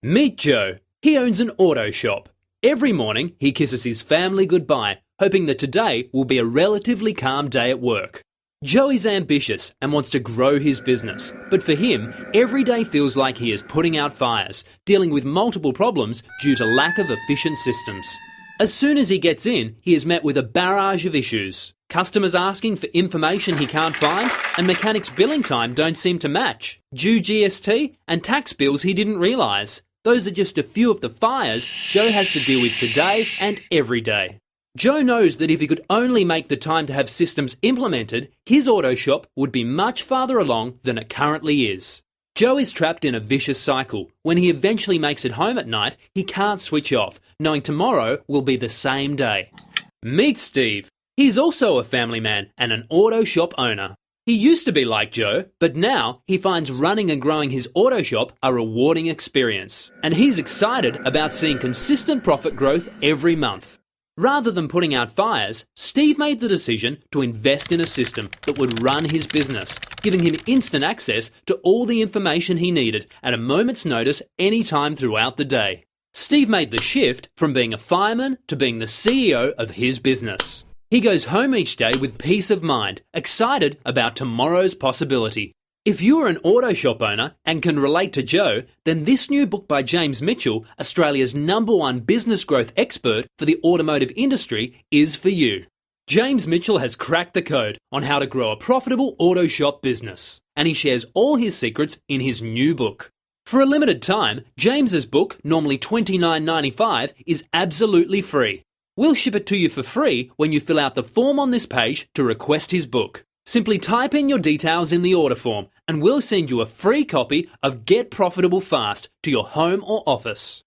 Meet Joe. He owns an auto shop. Every morning, he kisses his family goodbye, hoping that today will be a relatively calm day at work. Joe is ambitious and wants to grow his business, but for him, every day feels like he is putting out fires, dealing with multiple problems due to lack of efficient systems. As soon as he gets in, he is met with a barrage of issues. Customers asking for information he can't find, and mechanics' billing time don't seem to match. Due GST and tax bills he didn't realise. Those are just a few of the fires Joe has to deal with today and every day. Joe knows that if he could only make the time to have systems implemented, his auto shop would be much farther along than it currently is. Joe is trapped in a vicious cycle. When he eventually makes it home at night, he can't switch off, knowing tomorrow will be the same day. Meet Steve. He's also a family man and an auto shop owner. He used to be like Joe, but now he finds running and growing his auto shop a rewarding experience. And he's excited about seeing consistent profit growth every month. Rather than putting out fires, Steve made the decision to invest in a system that would run his business, giving him instant access to all the information he needed at a moment's notice any time throughout the day. Steve made the shift from being a fireman to being the CEO of his business. He goes home each day with peace of mind, excited about tomorrow's possibility. If you are an auto shop owner and can relate to Joe, then this new book by James Mitchell, Australia's #1 business growth expert for the automotive industry, is for you. James Mitchell has cracked the code on how to grow a profitable auto shop business, and he shares all his secrets in his new book. For a limited time, James's book, normally $29.95, is absolutely free. We'll ship it to you for free when you fill out the form on this page to request his book. Simply type in your details in the order form and we'll send you a free copy of Get Profitable Fast to your home or office.